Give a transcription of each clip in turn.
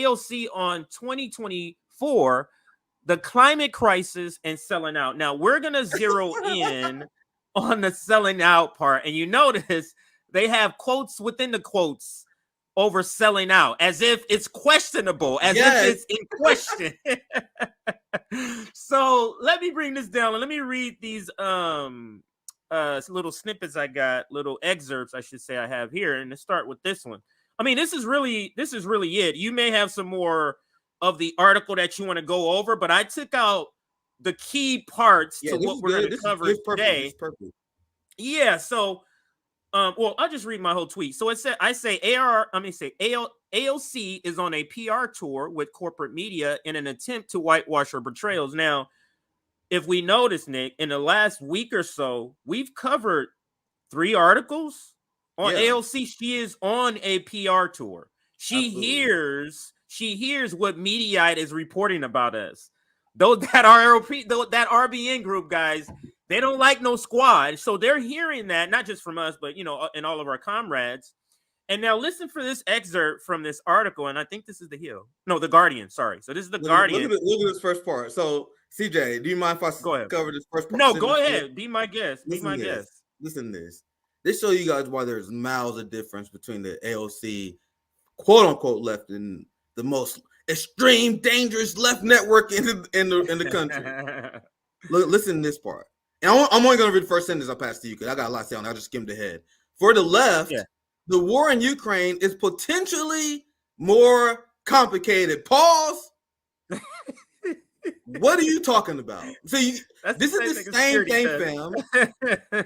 AOC on 2024, the climate crisis and selling out. Now we're gonna zero in on the selling out part, and you notice they have quotes within the quotes over selling out, as if it's questionable, as if it's in question. So let me bring this down and let me read these little snippets I got, little excerpts I should say I have here, and to start with this one. I mean, this is really it. You may have some more of the article that you want to go over, but I took out the key parts to what we're going to cover today. Yeah, so well, I'll just read my whole tweet. So it said, AOC is on a PR tour with corporate media in an attempt to whitewash her betrayals. Now, if we notice, Nick, in the last week or so, we've covered 3 articles on AOC. She is on a PR tour. She hears what Mediaite is reporting about us. Though that RBN group, guys, they don't like no squad. So they're hearing that, not just from us, but, and all of our comrades. And now listen for this excerpt from this article. And I think this is The Guardian. Sorry. So this is The Guardian. Look at this first part. So, CJ, do you mind if I cover this first part? No, go ahead. Be my guest. Listen to this. They show you guys why there's miles of difference between the AOC, quote unquote, left and the most extreme, dangerous left network in the country. Listen to this part. And I'm only going to read the first sentence I passed to you because I got a lot to say on it. I just skimmed ahead. For the left, the war in Ukraine is potentially more complicated. Pause. What are you talking about? So this is the same thing, fam.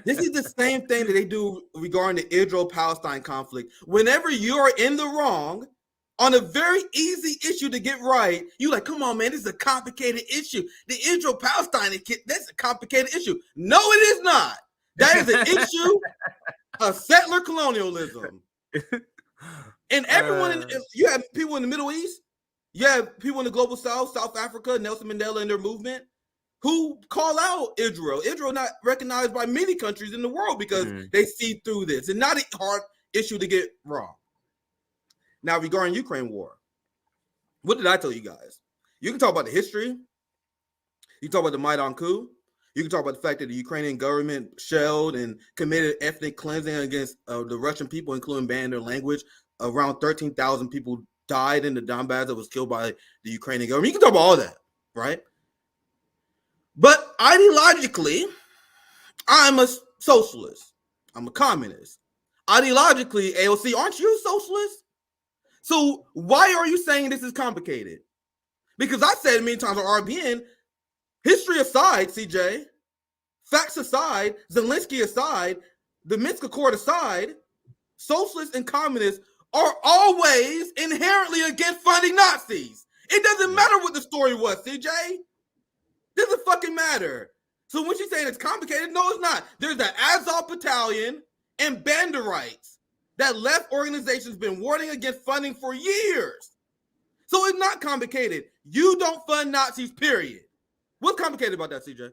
This is the same thing that they do regarding the Israel-Palestine conflict. Whenever you're in the wrong on a very easy issue to get right, you're like, come on, man, this is a complicated issue. The Israel-Palestine, that's a complicated issue. No, it is not. That is an issue of settler colonialism. And everyone, you have people in the Middle East, you have people in the global South, South Africa, Nelson Mandela and their movement, who call out Israel. Israel not recognized by many countries in the world because they see through this. And not a hard issue to get wrong. Now, regarding Ukraine war, what did I tell you guys? You can talk about the history. You can talk about the Maidan coup. You can talk about the fact that the Ukrainian government shelled and committed ethnic cleansing against the Russian people, including banning their language. Around 13,000 people died in the Donbass that was killed by the Ukrainian government. You can talk about all that, right? But ideologically, I'm a socialist. I'm a communist. Ideologically, AOC, aren't you a socialist? So why are you saying this is complicated? Because I said many times on RBN, history aside, CJ, facts aside, Zelensky aside, the Minsk Accord aside, socialists and communists are always inherently against funding Nazis. It doesn't matter what the story was, CJ. Doesn't fucking matter. So when she's saying it's complicated, no, it's not. There's the Azov Battalion and Banderites that left organizations been warning against funding for years. So it's not complicated. You don't fund Nazis, period. What's complicated about that, CJ?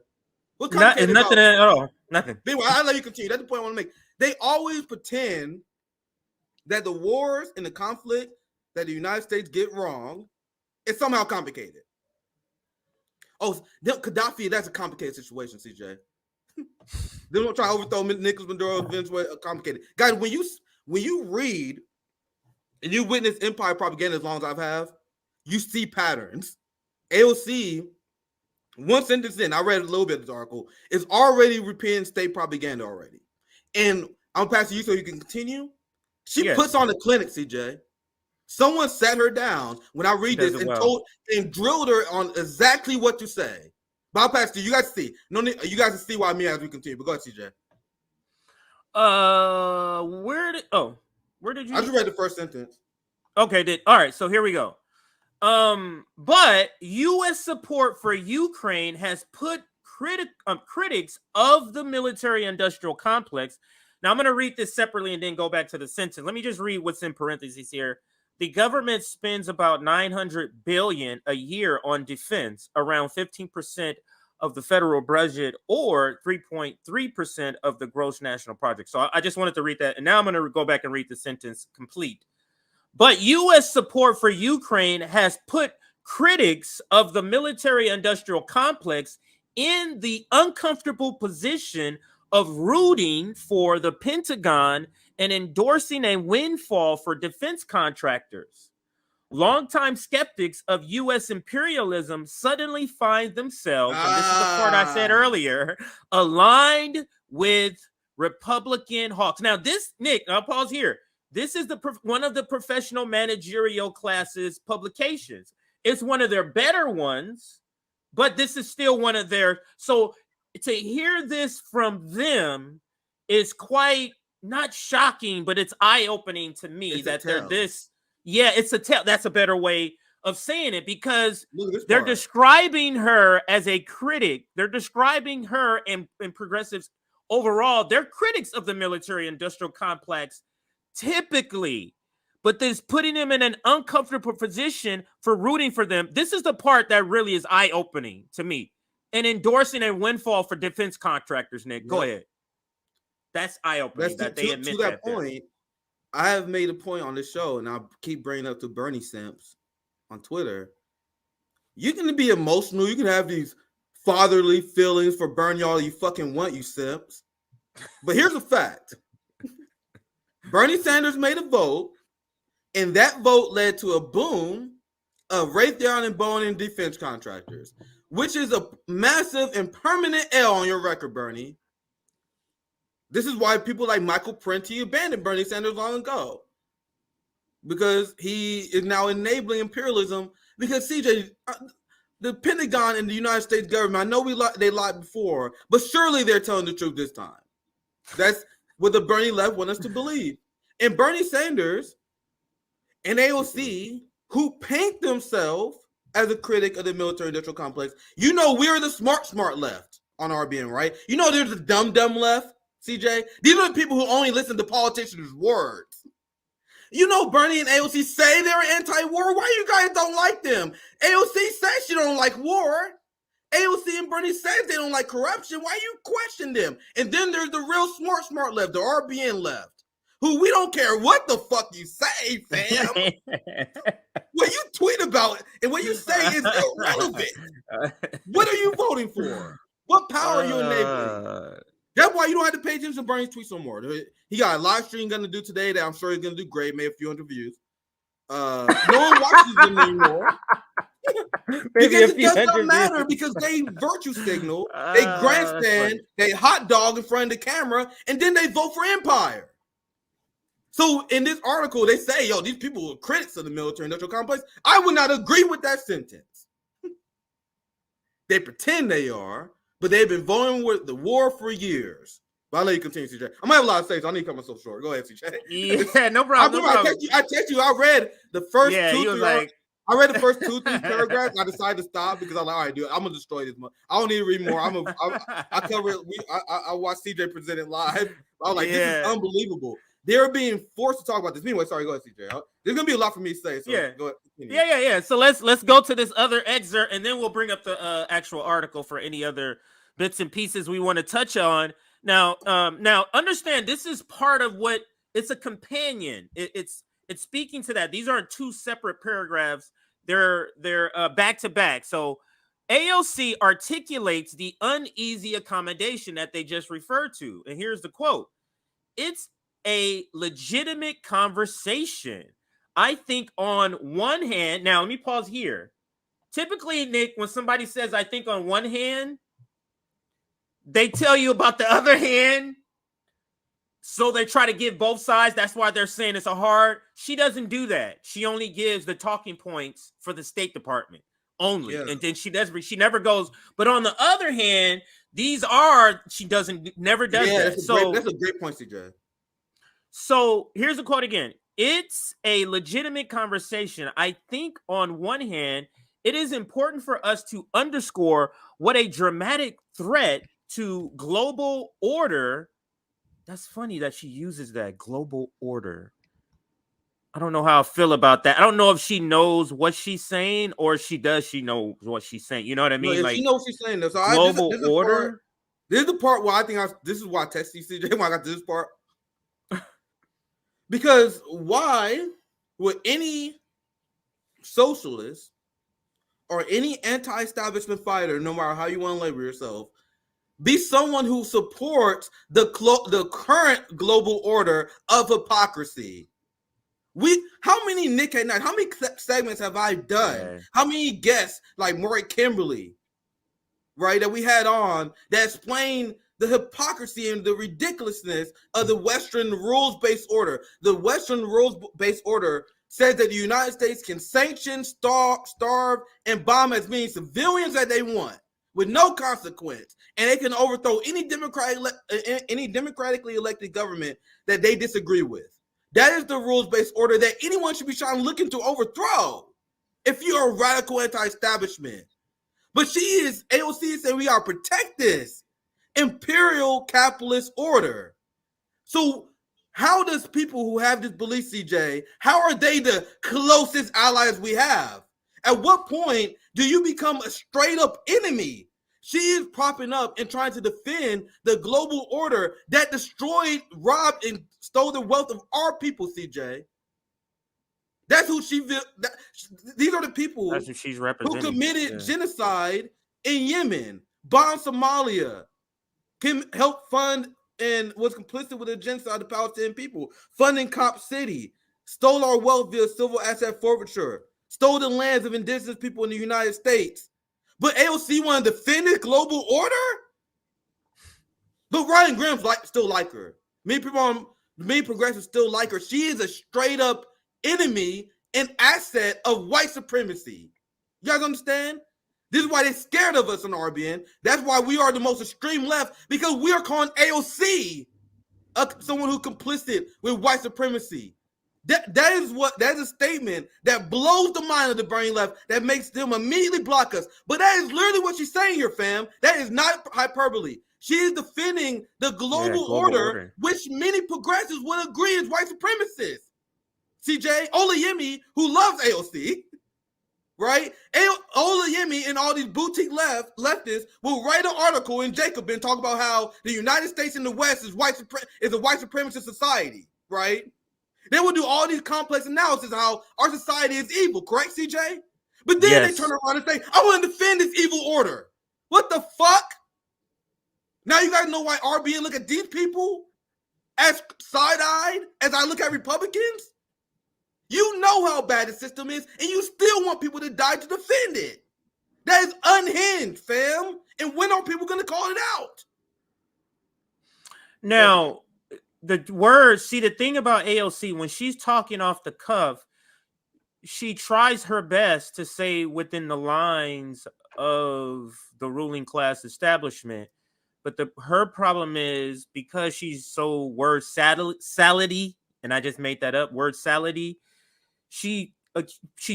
What's complicated nothing at all. Nothing. Anyway, I'll let you continue. That's the point I want to make. They always pretend that the wars and the conflict that the United States get wrong is somehow complicated. Oh, Gaddafi, that's a complicated situation, CJ. They don't try to overthrow Nicolas Maduro, Venezuela, complicated. Guys, when you read and you witness empire propaganda as long as I have, you see patterns. AOC, one sentence in, I read a little bit of this article, is already repeating state propaganda already. And I'm passing you so you can continue. She puts on a clinic, CJ. Someone sat her down when I read this and drilled her on exactly what to say. But I'll pass to you. You guys see. No, you guys can see why me as we continue. But go ahead, CJ. Where did you? I just read the first sentence. Okay, all right. So here we go. But U.S. support for Ukraine has put critics of the military-industrial complex. Now, I'm going to read this separately and then go back to the sentence. Let me just read what's in parentheses here. The government spends about $900 billion a year on defense, around 15% of the federal budget, or 3.3% of the gross national product. So I just wanted to read that. And now I'm going to go back and read the sentence complete. But U.S. support for Ukraine has put critics of the military-industrial complex in the uncomfortable position of rooting for the Pentagon and endorsing a windfall for defense contractors. Longtime skeptics of U.S. imperialism suddenly find themselves, and this is the part I said earlier, aligned with Republican hawks. Now, this, Nick, I'll pause here. This is one of the professional managerial classes publications. It's one of their better ones, but this is still one of their. So to hear this from them is quite not shocking, but it's eye-opening to me that they're this. Yeah, it's a tell. That's a better way of saying it, because they're describing her as a critic. They're describing her and progressives overall. They're critics of the military-industrial complex typically, but this putting them in an uncomfortable position for rooting for them. This is the part that really is eye-opening to me. And endorsing a windfall for defense contractors, Nick. Yep. Go ahead. That's eye-opening that they admit that. To that point, I have made a point on this show, and I'll keep bringing up to Bernie Simps on Twitter. You can be emotional. You can have these fatherly feelings for Bernie all you fucking want, you simps. But here's a fact. Bernie Sanders made a vote, and that vote led to a boom of Raytheon and Boeing and defense contractors, which is a massive and permanent L on your record, Bernie. This is why people like Michael Prenti abandoned Bernie Sanders long ago, because he is now enabling imperialism. Because CJ, the Pentagon and the United States government, I know they lied before, but surely they're telling the truth this time. That's what the Bernie left want us to believe. And Bernie Sanders and AOC, who paint themselves as a critic of the military-industrial complex, you know we're the smart left on RBN, right? You know there's the dumb left. CJ, these are the people who only listen to politicians' words. You know Bernie and AOC say they're anti-war. Why you guys don't like them? AOC says she don't like war. AOC and Bernie says they don't like corruption. Why you question them? And then there's the real smart left, the RBN left, who we don't care what the fuck you say, fam. What you tweet about and what you say is irrelevant. What are you voting for? What power are you enabling? That's why you don't have to pay attention to Bernie's tweets no more. He got a live stream going to do today that I'm sure he's going to do great, made a few hundred views. No one watches them anymore. Because it doesn't matter, because they virtue signal, they grandstand, they hot dog in front of the camera, and then they vote for empire. So in this article, they say, yo, these people are critics of the military-industrial complex. I would not agree with that sentence. They pretend they are, but they've been voting with the war for years. But I'll let you continue, CJ. I'm going to have a lot of things. I need to cut myself short. Go ahead, CJ. Yeah, no problem. I text you. I read the first I read the first 2-3 paragraphs. I decided to stop because I'm like, all right, dude, I'm going to destroy this month. I don't need to read more. I cover it. I watched CJ present it live. I was like, this is unbelievable. They're being forced to talk about this. Anyway, sorry, go ahead, CJ. There's going to be a lot for me to say. So go ahead. Yeah. So let's go to this other excerpt, and then we'll bring up the actual article for any other bits and pieces we want to touch on. Now, understand this is part of what it's a companion. It's speaking to that. These aren't two separate paragraphs. They're back to back. So AOC articulates the uneasy accommodation that they just referred to, and here's the quote: "It's a legitimate conversation. I think on one hand," now let me pause here. Typically, Nick, when somebody says, "I think on one hand," they tell you about the other hand. So they try to give both sides. That's why they're saying it's a hard. She doesn't do that. She only gives the talking points for the State Department only. Yeah. And then she never goes. But on the other hand, never does that. That's a great point, CJ. So here's a quote again. "It's a legitimate conversation. I think on one hand, it is important for us to underscore what a dramatic threat to global order." That's funny that she uses that, global order. I don't know how I feel about that. I don't know if she knows what she's saying or she knows what she's saying. You know what I mean? She knows what she's saying. Though. So global order? This is the part where this is why I texted you, CJ, when I got to this part. Because why would any socialist or any anti-establishment fighter, no matter how you want to label yourself, be someone who supports the current global order of hypocrisy? How many Nick at Night, how many segments have I done? Yeah. How many guests like Maury Kimberly, right, that we had on that explained the hypocrisy and the ridiculousness of the Western rules-based order? The Western rules-based order says that the United States can sanction, starve, and bomb as many civilians as they want with no consequence, and they can overthrow any democratically elected government that they disagree with. That is the rules-based order that anyone should be trying to look into overthrow if you're a radical anti-establishment. But AOC is saying we gotta protect this imperial capitalist order. So how does people who have this belief, CJ, how are they the closest allies we have? At what point do you become a straight up enemy? She is propping up and trying to defend the global order that destroyed, robbed, and stole the wealth of our people, CJ. That's who these are the people that's who she's representing, who committed genocide in Yemen, bombed Somalia, helped fund and was complicit with the genocide of the Palestinian people, funding Cop City, stole our wealth via civil asset forfeiture, stole the lands of indigenous people in the United States. But AOC want to defend this global order? But Ryan Graham's still like her. Many progressives still like her. She is a straight up enemy and asset of white supremacy. You guys understand? This is why they're scared of us on RBN. That's why we are the most extreme left, because we are calling AOC someone who's complicit with white supremacy. That is a statement that blows the mind of the brain left, that makes them immediately block us. But that is literally what she's saying here, fam. That is not hyperbole. She is defending the global order, which many progressives would agree is white supremacist. CJ, Olayemi, who loves AOC, right? Olayemi and all these boutique leftists will write an article in Jacobin talk about how the United States and the West is a white supremacist society, right? They will do all these complex analysis of how our society is evil, correct, CJ? But then they turn around and say, I want to defend this evil order. What the fuck? Now you guys know why RBN look at these people as side-eyed as I look at Republicans? You know how bad the system is, and you still want people to die to defend it. That is unhinged, fam. And when are people going to call it out? Now, the thing about AOC, when she's talking off the cuff, she tries her best to say within the lines of the ruling class establishment. But her problem is, because she's so word salady, and I just made that up, word salady, she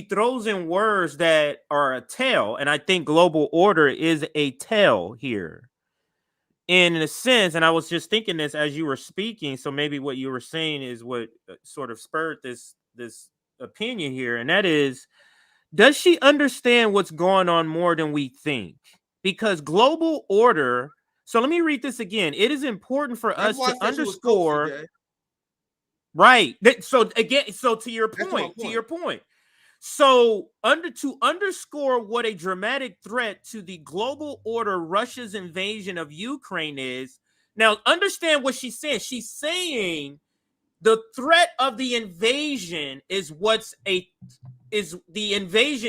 throws in words that are a tell, and I think global order is a tell here. In a sense, and I was just thinking this as you were speaking, so maybe what you were saying is what sort of spurred this opinion here, and that is, does she understand what's going on more than we think? Because global order, so let me read this again. It is important for us to underscore, right? So again, so to your point. So to underscore what a dramatic threat to the global order Russia's invasion of Ukraine is. Now, understand what she's saying. She's saying the threat of the invasion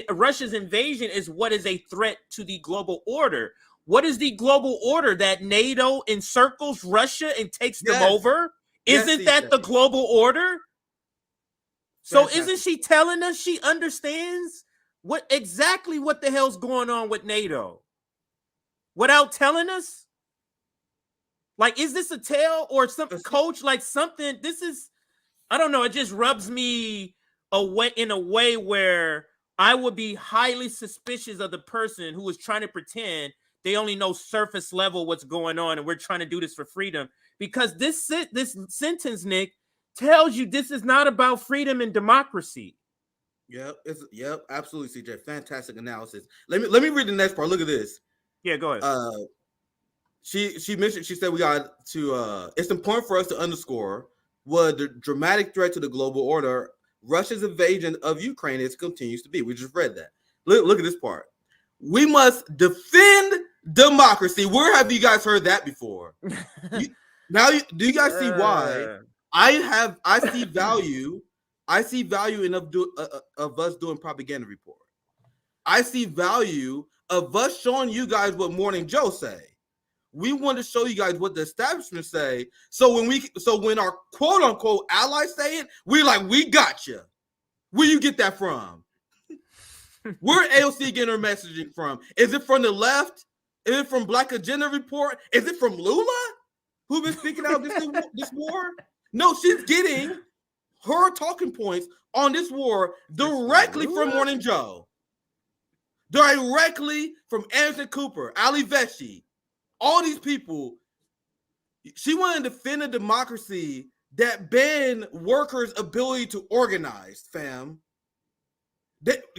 Russia's invasion is what is a threat to the global order. What is the global order? That NATO encircles Russia and takes them over? Isn't that the global order? So isn't she telling us she understands exactly what the hell's going on with NATO without telling us? Like, is this a tale or something, coach? Like something, this is, I don't know. It just rubs me in a way where I would be highly suspicious of the person who is trying to pretend they only know surface level what's going on and we're trying to do this for freedom. Because this sentence, Nick, tells you this is not about freedom and democracy. Yep, absolutely, CJ. Fantastic analysis. Let me read the next part. Look at this. Yeah, go ahead. She mentioned, she said we got to it's important for us to underscore what the dramatic threat to the global order Russia's invasion of Ukraine is continues to be. We just read that. Look at this part. We must defend democracy. Where have you guys heard that before? Do you guys see why? I see value. I see value in of us doing propaganda report. I see value of us showing you guys what Morning Joe say. We want to show you guys what the establishment say. So when our quote unquote allies say it, we're like, we got you. Where you get that from? Where AOC getting her messaging from? Is it from the left? Is it from Black Agenda Report? Is it from Lula, who been speaking out this war? No, she's getting her talking points on this war directly from Morning Joe. Directly from Anderson Cooper, Ali Vesci, all these people. She wanted to defend a democracy that banned workers' ability to organize, fam.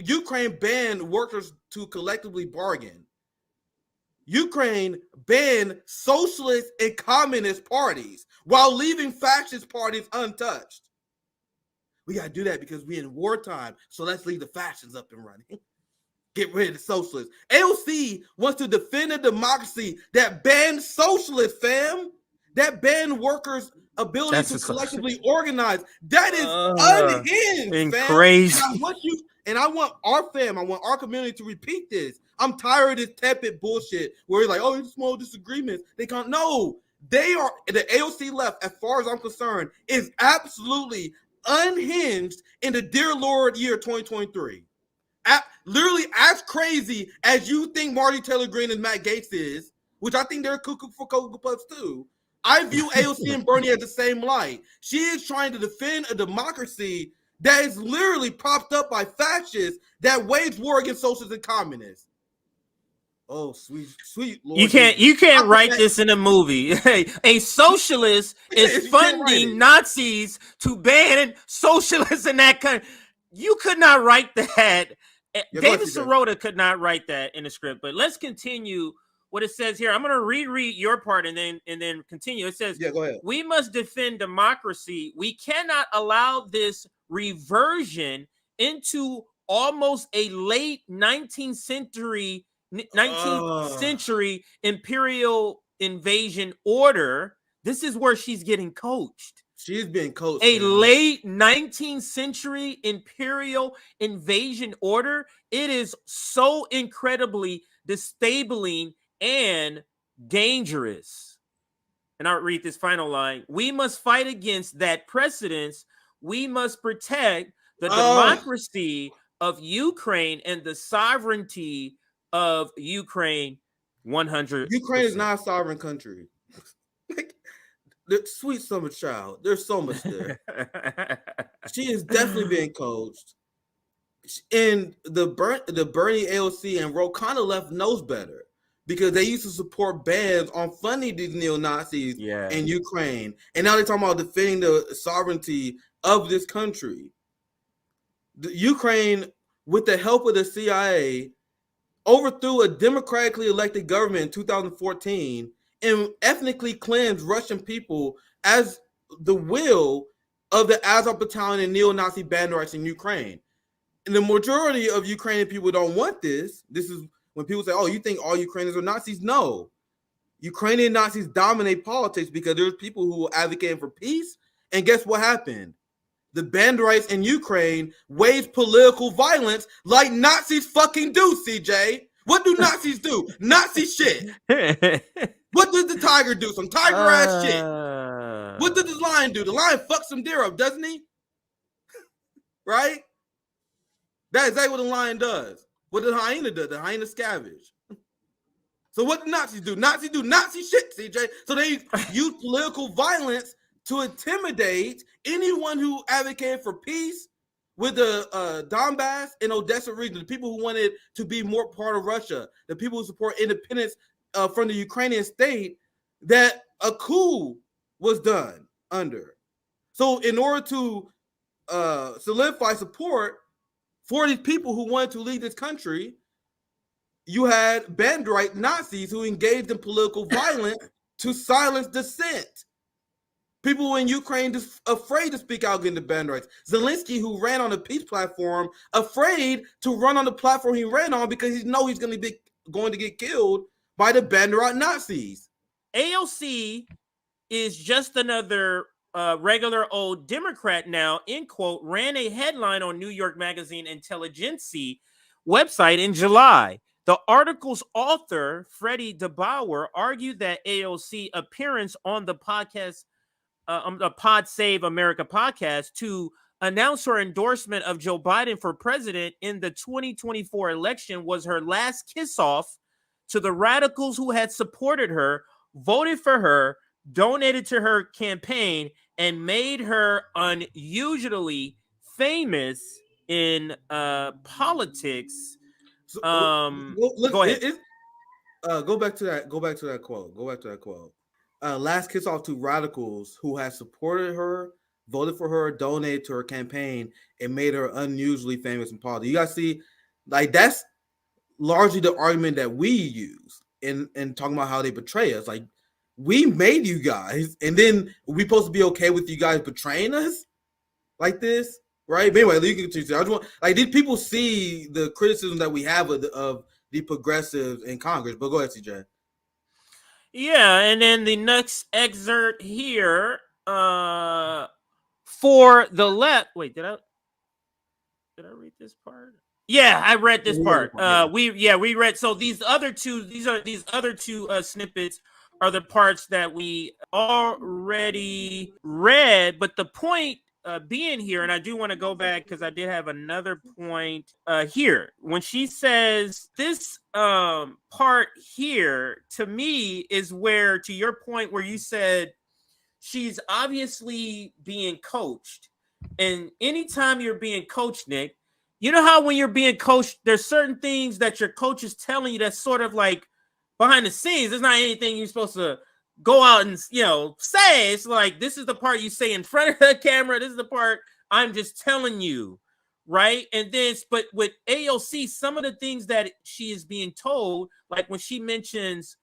Ukraine banned workers to collectively bargain. Ukraine banned socialist and communist parties while leaving fascist parties untouched. We got to do that because we're in wartime, so let's leave the fascists up and running. Get rid of the socialists. AOC wants to defend a democracy that bans socialists, fam. That banned workers' ability to collectively organize. That is unhinged, and fam. Crazy. And I want our community to repeat this. I'm tired of this tepid bullshit where you're like, oh, it's small disagreements. They can't. No, they are. The AOC left, as far as I'm concerned, is absolutely unhinged in the dear Lord year 2023. Literally as crazy as you think Marty Taylor Greene and Matt Gaetz is, which I think they're cuckoo for Cocoa Puffs too. I view AOC and Bernie as the same light. She is trying to defend a democracy that is literally propped up by fascists that wage war against socialists and communists. Oh, sweet Lord. You can't write this in a movie. A socialist is funding Nazis to ban socialists in that country. You could not write that. David Sirota could not write that in the script. But let's continue what it says here. I'm going to reread your part and then continue. It says, go ahead. We must defend democracy. We cannot allow this reversion into almost a late 19th century imperial invasion order. This is where she's getting coached. She's being coached. A late 19th century imperial invasion order. It is so incredibly destabilizing and dangerous. And I'll read this final line. We must fight against that precedence. We must protect the democracy of Ukraine and the sovereignty of Ukraine 100%. Ukraine is not a sovereign country. The sweet summer child. There's so much there. She is definitely being coached. And the Bernie AOC and Ro kind of left knows better because they used to support bans on funding these neo-Nazis in Ukraine. And now they're talking about defending the sovereignty of this country. The Ukraine, with the help of the CIA, overthrew a democratically elected government in 2014 and ethnically cleansed Russian people as the will of the Azov battalion and neo-Nazi banderites in Ukraine. And the majority of Ukrainian people don't want this. This is when people say, oh, you think all Ukrainians are Nazis? No. Ukrainian Nazis dominate politics because there's people who are advocating for peace. And guess what happened? The banderites in Ukraine waged political violence like Nazis fucking do, CJ. What do Nazis do? Nazi shit. What does the tiger do? Some tiger ass shit. What does the lion do? The lion fucks some deer up, doesn't he? Right? That's exactly what the lion does. What the hyena does. The hyena scavenge. So what do Nazis do? Nazis do Nazi shit, CJ. So they use political violence to intimidate anyone who advocated for peace with the Donbass and Odessa region, the people who wanted to be more part of Russia, the people who support independence from the Ukrainian state, that a coup was done under. So in order to solidify support for these people who wanted to lead this country, you had banderite Nazis who engaged in political violence to silence dissent. People in Ukraine just afraid to speak out against the ban rights. Zelensky, who ran on a peace platform, afraid to run on the platform he ran on because he knows he's going to get killed by the Banderat Nazis. AOC is just another regular old Democrat now, end quote, ran a headline on New York Magazine Intelligency website in July. The article's author, Freddie DeBauer, argued that AOC appearance on the podcast, the Pod Save America podcast, to announce her endorsement of Joe Biden for president in the 2024 election was her last kiss-off to the radicals who had supported her, voted for her, donated to her campaign, and made her unusually famous in politics. Go ahead. Go back to that quote. Last kiss off to radicals who had supported her, voted for her, donated to her campaign, and made her unusually famous in politics. You guys see, like, that's largely the argument that we use in talking about how they betray us. Like, we made you guys, and then we supposed to be okay with you guys betraying us like this, right? But anyway, you can I just want, like, did people see the criticism that we have of the progressives in Congress? But go ahead, CJ. Yeah, and then the next excerpt here for the left. Wait, did I read this part? Yeah, I read this part. We read. So these other two snippets are the parts that we already read. But the point being here, and I do want to go back because I did have another point here. When she says this part here, to me, is where, to your point where you said she's obviously being coached. And anytime you're being coached, Nick, you know how when you're being coached, there's certain things that your coach is telling you that's sort of like behind the scenes. There's not anything you're supposed to go out and, say. It's like, this is the part you say in front of the camera. This is the part I'm just telling you, right? And then, but with AOC, some of the things that she is being told, like when she mentions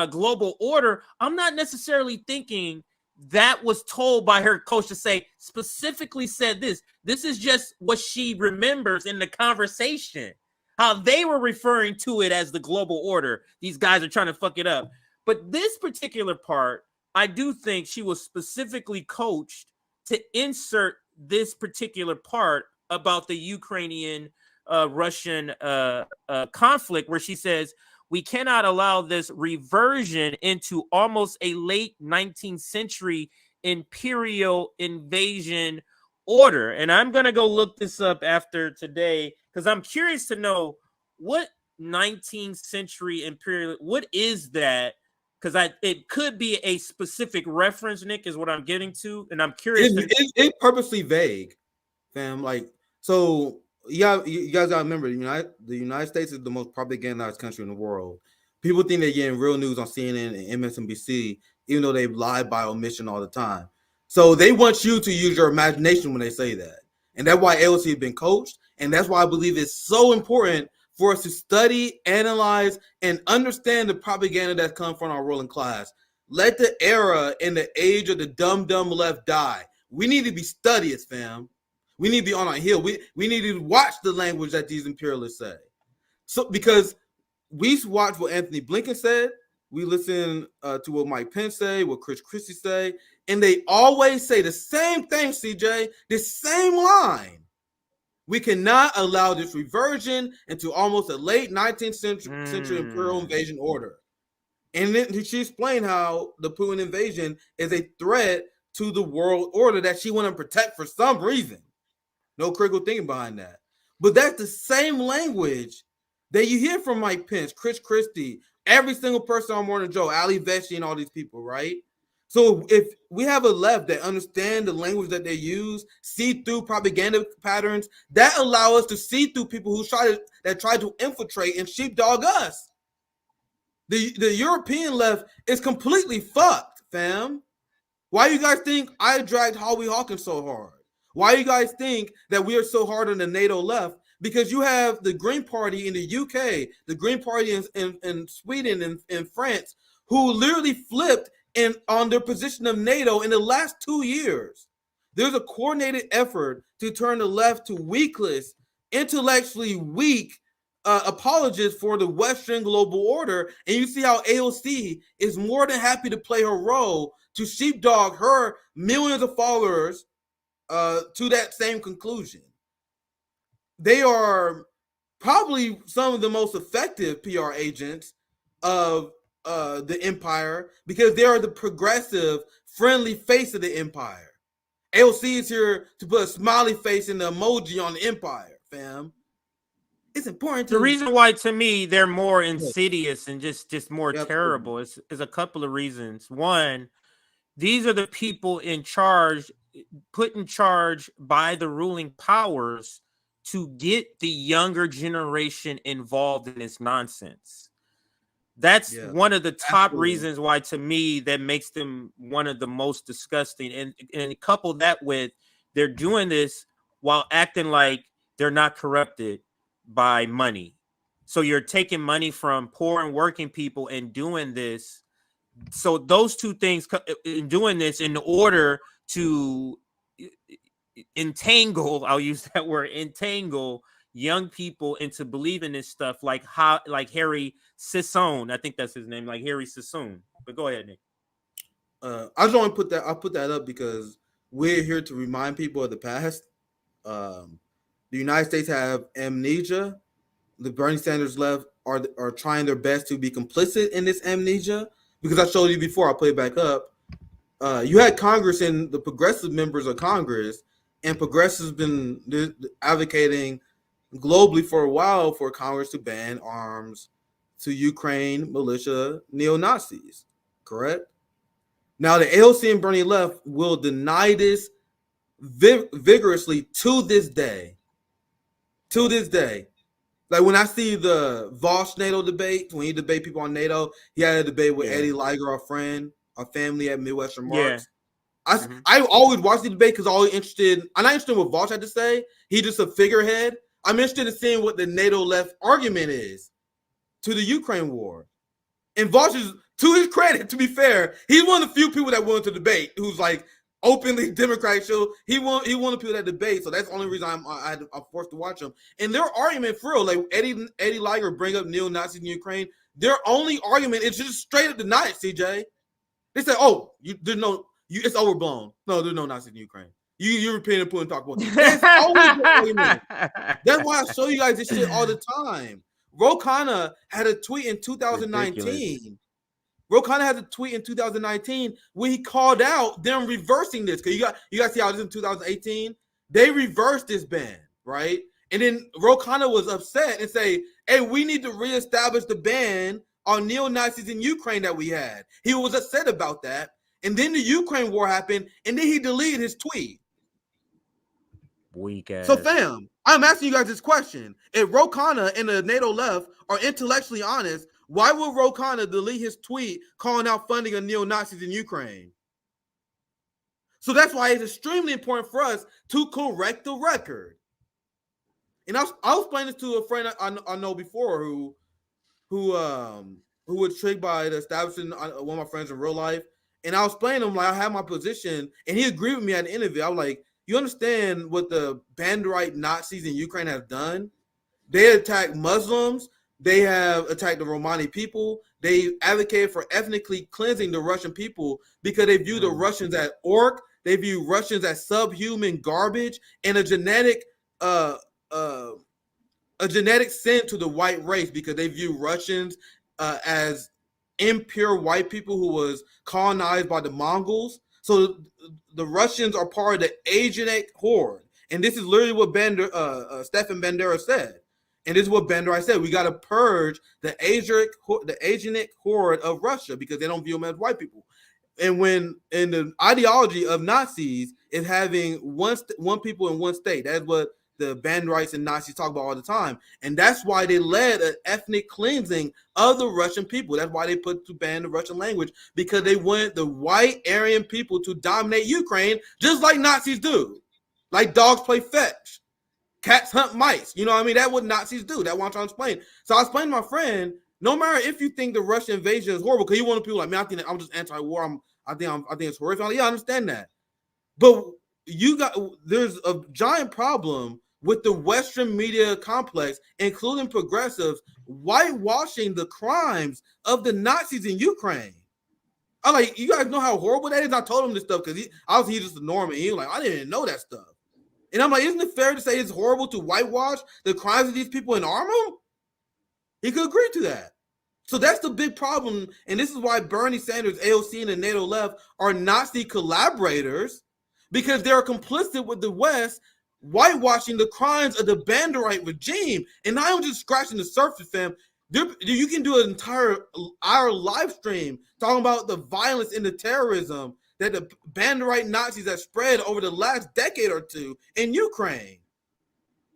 global order, I'm not necessarily thinking that was told by her coach to say, specifically said this. This is just what she remembers in the conversation, how they were referring to it as the global order. These guys are trying to fuck it up. But this particular part, I do think she was specifically coached to insert this particular part about the Ukrainian-Russian conflict, where she says, we cannot allow this reversion into almost a late 19th century imperial invasion order. And I'm going to go look this up after today because I'm curious to know what 19th century imperial, what is that? Because it could be a specific reference, Nick, is what I'm getting to. And I'm curious. It's purposely vague, fam. Like, so you guys gotta remember, the United States is the most propagandized country in the world. People think they're getting real news on CNN and MSNBC, even though they lie by omission all the time. So they want you to use your imagination when they say that. And that's why AOC has been coached. And that's why I believe it's so important for us to study, analyze, and understand the propaganda that's come from our ruling class. Let the era and the age of the dumb left die. We need to be studious, fam. We need to be on our heel. We need to watch the language that these imperialists say. So, because we watch what Anthony Blinken said, we listen to what Mike Pence say, what Chris Christie say, and they always say the same thing, CJ, the same line. We cannot allow this reversion into almost a late 19th century imperial invasion order. And then she explained how the Putin invasion is a threat to the world order that she wanted to protect for some reason. No critical thinking behind that. But that's the same language that you hear from Mike Pence, Chris Christie, every single person on Morning Joe, Ali Vesey, and all these people, right? So if we have a left that understand the language that they use, see through propaganda patterns, that allow us to see through people who try to infiltrate and sheepdog us. The European left is completely fucked, fam. Why you guys think I dragged Howie Hawkins so hard? Why you guys think that we are so hard on the NATO left? Because you have the Green Party in the UK, the Green Party in Sweden and in France, who literally flipped on their position of NATO in the last 2 years. There's a coordinated effort to turn the left to weakless, intellectually weak apologists for the Western global order. And you see how AOC is more than happy to play her role to sheepdog her millions of followers to that same conclusion. They are probably some of the most effective PR agents of the empire because they are the progressive, friendly face of the empire. AOC is here to put a smiley face and the emoji on the empire, fam. It's important. The reason why, to me, they're more insidious and just more terrible is a couple of reasons. One, these are the people in charge, put in charge by the ruling powers to get the younger generation involved in this nonsense. That's one of the top reasons why, to me, that makes them one of the most disgusting. And couple that with they're doing this while acting like they're not corrupted by money. So you're taking money from poor and working people and doing this. So those two things, in doing this in order to entangle, I'll use that word, entangle young people into believing this stuff, like Harry Sisson. I think that's his name, like Harry Sisson. But go ahead, Nick. I just want to put that up because we're here to remind people of the past. The United States have amnesia. The Bernie Sanders left are trying their best to be complicit in this amnesia because I showed you before. I'll put it back up. You had Congress and the progressive members of Congress, and progressives been advocating globally for a while for Congress to ban arms to Ukraine militia neo-Nazis, correct? Now the AOC and Bernie left will deny this vigorously to this day. To this day. Like when I see the Voss NATO debate, when he debate people on NATO, he had a debate with Eddie Liger, our friend, our family at Midwestern Marks. I always watch the debate because I'm always interested. I'm not interested in what Voss had to say. He's just a figurehead. I'm interested in seeing what the NATO left argument is to the Ukraine war. And Voss is, to his credit, to be fair, he's one of the few people that willing to debate who's like openly Democratic. So he one of the people that debate. So that's the only reason I'm forced to watch them. And their argument, for real, like Eddie Liger bring up neo-Nazis in Ukraine. Their only argument is just straight up deny it, CJ. They say, "Oh, it's overblown. No, there's no Nazis in Ukraine. You European and Putin talk about this. It's always the argument. That's why I show you guys this shit all the time." Ro Khanna had a tweet in 2019. Ro Khanna had a tweet in 2019 where he called out them reversing this. Because you got to see how this in 2018. They reversed this ban, right? And then Ro Khanna was upset and say, "Hey, we need to reestablish the ban on neo-Nazis in Ukraine that we had." He was upset about that. And then the Ukraine war happened, and then he deleted his tweet. Weak ass. So, fam, I'm asking you guys this question. If Ro Khanna and the NATO left are intellectually honest, why would Ro Khanna delete his tweet calling out funding of neo-Nazis in Ukraine? So that's why it's extremely important for us to correct the record. And I'll explain this to a friend I know before who was tricked by the establishment, one of my friends in real life. And I was explaining to him, like, I have my position, and he agreed with me at the interview. I was like, you understand what the Banderite Nazis in Ukraine have done? They attack Muslims. They have attacked the Romani people. They advocated for ethnically cleansing the Russian people because they view the Russians as orc. They view Russians as subhuman garbage and a genetic sin to the white race because they view Russians as impure white people who was colonized by the Mongols. So the Russians are part of the Asiatic horde. And this is literally what Stefan Bandera said. And this is what Bandera said. We got to purge the Asiatic horde of Russia because they don't view them as white people. And the ideology of Nazis is having one people in one state. That's what the Banderites and Nazis talk about all the time. And that's why they led an ethnic cleansing of the Russian people. That's why they put to ban the Russian language, because they wanted the white Aryan people to dominate Ukraine, just like Nazis do. Like dogs play fetch. Cats hunt mice. You know what I mean? That's what Nazis do. That's what I'm trying to explain. So I explained to my friend, No matter if you think the Russian invasion is horrible, because you want people like, man, I think I'm just anti-war. I think it's horrific. Like, yeah, I understand that. But there's a giant problem with the Western media complex, including progressives, whitewashing the crimes of the Nazis in Ukraine. I'm like, you guys know how horrible that is? I told him this stuff because obviously he's just a Norman. He was like, I didn't even know that stuff. And I'm like, isn't it fair to say it's horrible to whitewash the crimes of these people and arm them? He could agree to that. So that's the big problem. And this is why Bernie Sanders, AOC, and the NATO left are Nazi collaborators, because they're complicit with the West whitewashing the crimes of the Banderite regime. And I'm just scratching the surface, fam. You can do an entire hour live stream talking about the violence and the terrorism that the Banderite Nazis have spread over the last decade or two in Ukraine.